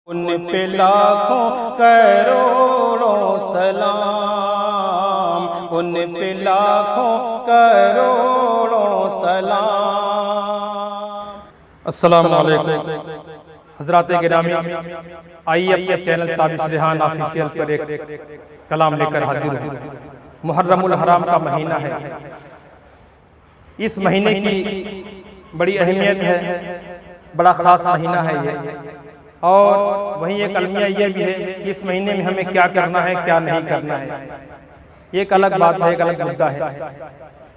ان پہ لاکھوں کروڑوں سلام، ان پہ لاکھوں کروڑوں سلام۔ السلام علیکم حضرات گرامی، آئیے اپنے چینل تابش ریحان آفیشیل پر ایک کلام لے کر حاضر ہوں۔ محرم الحرام کا مہینہ ہے، اس مہینے کی بڑی اہمیت ہے، بڑا خاص مہینہ ہے یہ، اور وہیں ایک المیہ یہ بھی ہے کہ اس مہینے میں ہمیں کیا کرنا ہے کیا نہیں کرنا ہے، یہ ایک الگ بات ہے، ایک الگ مدعا ہے۔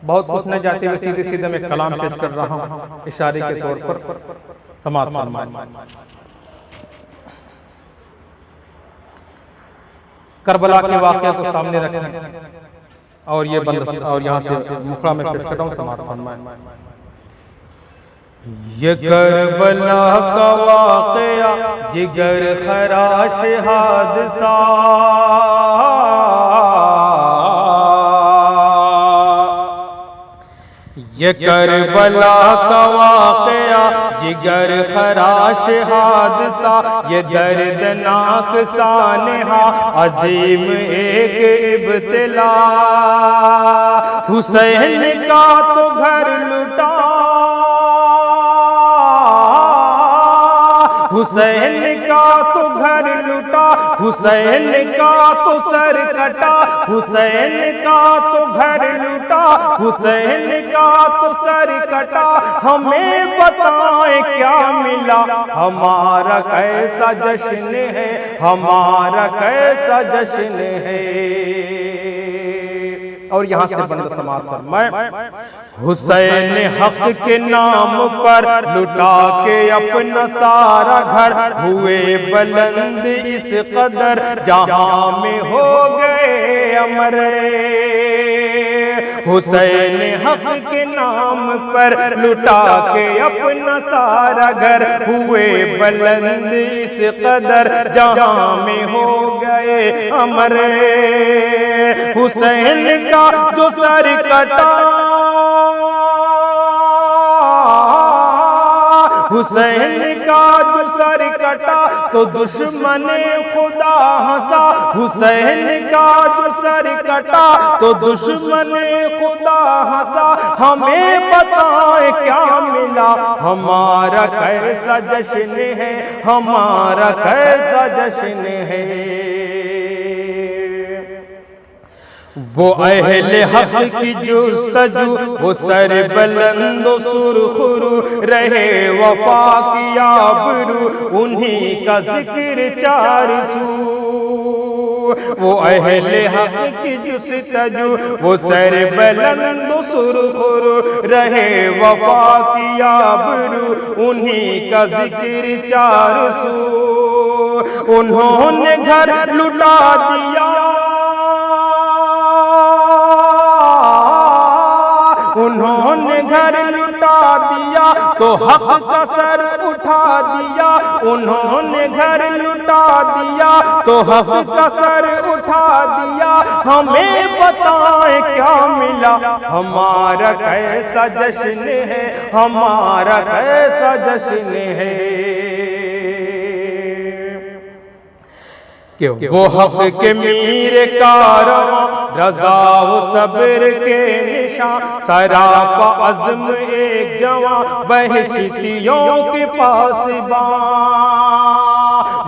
بہت کچھ نہ جاتے ہوئے سیدھے سیدھے میں کلام پیش کر رہا ہوں اشارے کے طور پر، سماعت فرمائیں۔ کربلا کے واقعہ کو سامنے رکھیں اور یہ اور یہاں سے مکھڑا میں پیش کرتا ہوں، سماعت فرمائیں۔ یہ کربلا کا واقعہ جگر خراش حادثہ، یہ کربلا کا واقعہ جگر خراش حادثہ، یہ دردناک سانحہ عظیم ایک ابتلا، حسین کا تو گھر لٹا، حسین کا تو گھر لٹا، حسین کا تو سر کٹا، حسین کا تو گھر لٹا، حسین کا تو سر کٹا، ہمیں بتائیں کیا ملا، ہمارا کیسا جشن ہے، ہمارا کیسا جشن ہے۔ اور یہاں سے بند سماعت فرمائیں۔ حسین حق کے نام پر لٹا کے اپنا سارا گھر، ہوئے بلند اس قدر جہاں میں ہو گئے امر۔ حسین حق کے نام پر لٹا کے اپنا سارا گھر، ہوئے بلند اس قدر جہاں میں ہو گئے امر۔ حسین کا جو سر کٹا، حسین کا جو سر کٹا تو دشمن خدا ہنسا، حسین کا جو سر کٹا تو دشمن خدا ہنسا، ہمیں بتائیں کیا ملا، ہمارا کیسا جشن ہے، ہمارا کیسا جشن ہے۔ وہ اہل حق کی جستجو، وہ سر بلند و سرخرو، رہے وفا کی آبرو، انہی کا ذکر چار سو۔ وہ اہل حق کی جستجو، وہ سر بلند و سرخرو، رہے وفا کی آبرو، انہی کا ذکر چار سو۔ انہوں نے گھر لٹا دیا، انہوں نے گھر لٹا دیا تو حق کا سر اٹھا دیا، انہوں نے گھر لٹا دیا تو حق کا سر اٹھا دیا، ہمیں بتائیں کیا ملا، ہمارا کیسا جشن ہے، ہمارا کیسا جشن ہے۔ کہ وہ حق کے میر کارواں، رضا و صبر کے نشان، سراپا عزم ایک جوان، بہشتیوں کے پاسبان۔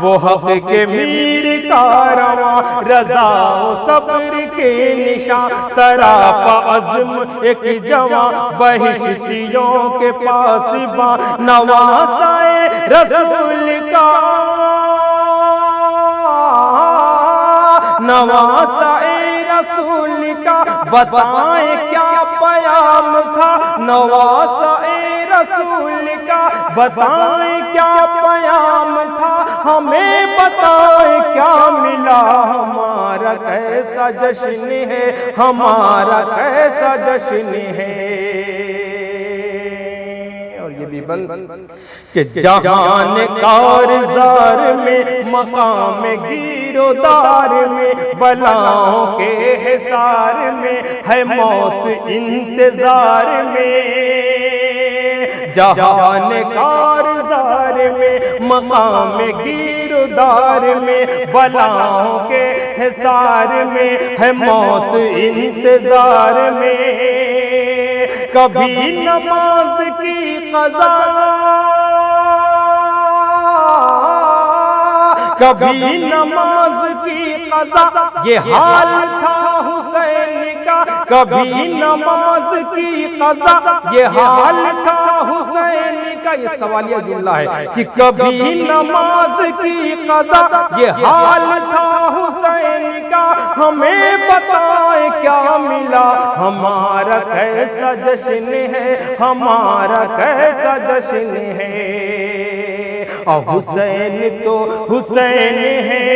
وہ حق کے میر کارواں، رضا و صبر کے نشان، سراپا عزم ایک جوان، بہشتیوں کے پاسبان۔ نواسائے رسول کا، نواسائے رسول کا بتائیں کیا پیام تھا، نواسائے رسول کا بتائیں کیا پیام تھا، ہمیں بتائیں کیا ملا، ہمارا کیسا جشن ہے، ہمارا کیسا جشن ہے۔ اور یہ بھی بند کہ جہان کارزار میں، مقام گیر و دار میں، بلاؤں کے حصار میں، ہے موت انتظار میں۔ جہان کارزار میں، مقام گیر و گردار میں، بلاؤں کے حصار میں ہے موت انتظار میں، کبھی نماز کی قضا، کبھی نماز کی قضا، یہ حال تھا حسین کا، کبھی نماز کی قضا، یہ حال تھا حسین کا۔ یہ سوالیہ جملہ ہے کہ کبھی نماز کی قضا، یہ حال تھا حسین کا، ہمیں بتائیں کیا ملا، ہمارا کیسا جشن ہے، ہمارا کیسا جشن ہے۔ اور حسین تو حسین ہے،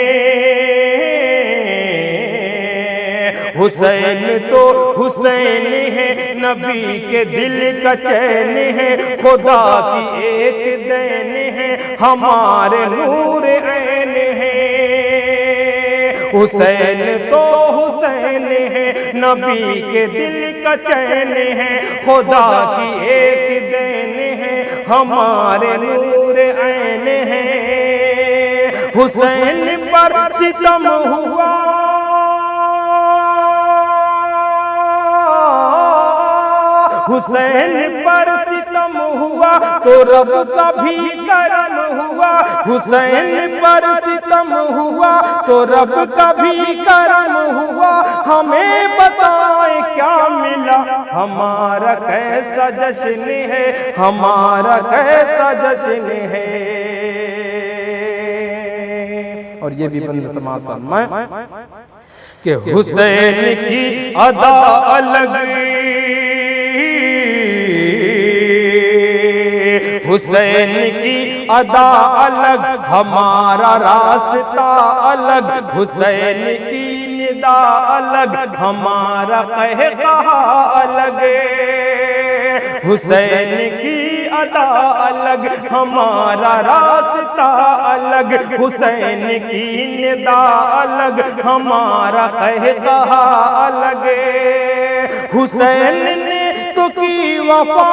حسین تو حسین ہے، نبی کے دل کا چین ہے، خدا کی ایک دین ہے، ہمارے نور عین ہے۔ حسین تو حسین ہے، نبی کے دل کا چین ہے، خدا کی ایک دین ہے، ہمارے نور عین ہے۔ حسین پر ستم ہوا، حسین پر ستم ہوا تو رب کا بھی کرم ہوا، حسین پر ستم ہوا تو رب کا بھی کرم ہوا، ہمیں بتائیں کیا ملا، ہمارا کیسا جشن ہے، ہمارا کیسا جشن ہے۔ اور یہ بھی بند سماعت فرمائیں کہ حسین کی ادا الگ، حسین کی ادا الگ، ہمارا راستہ الگ، حسین کی ندا الگ، ہمارا قہقہا الگ، حسین کی ادا الگ، ہمارا راستہ الگ، حسین کی ندا الگ، ہمارا قہقہا الگ۔ حسین نے تو کی وفا،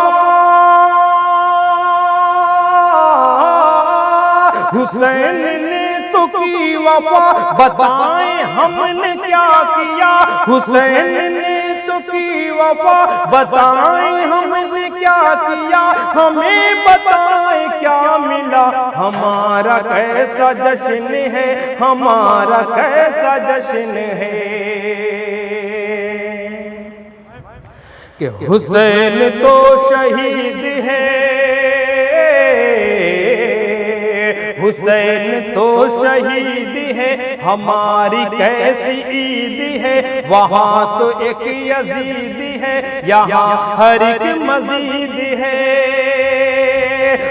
حسین نے تو کی وفا، بتائیں ہم نے کیا کیا، حسین نے تو کی وفا، بتائیں ہم نے کیا کیا، ہمیں بتائیں کیا ملا، ہمارا کیسا جشن ہے، ہمارا کیسا جشن ہے۔ کہ حسین تو شہید ہے، حسین تو شہید ہے، ہماری کیسی عید ہے، وہاں تو ایک یزید ہے، یہاں ہر ایک مزید ہے۔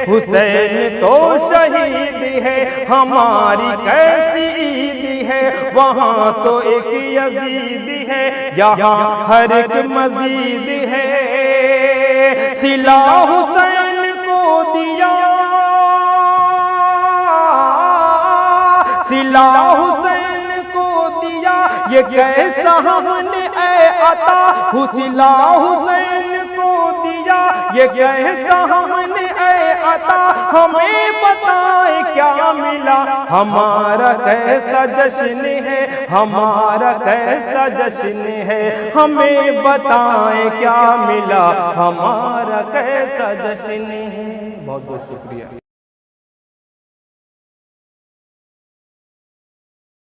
حسین تو شہید ہے، ہماری کیسی عید ہے، وہاں تو ایک یزید ہے، یہاں ہر ایک مزید ہے۔ صلہ حسین کو دیا، صلہ حسین کو دیا، یہ کیسا ہم نے اے عطا، صلہ حسین کو دیا، یہ کیسا ہم نے اے عطا، ہمیں بتائیں کیا ملا، ہمارا کیسا جشن ہے، ہمارا کیسا جشن ہے، ہمیں بتائیں کیا ملا، ہمارا کیسا جشن ہے۔ بہت بہت شکریہ۔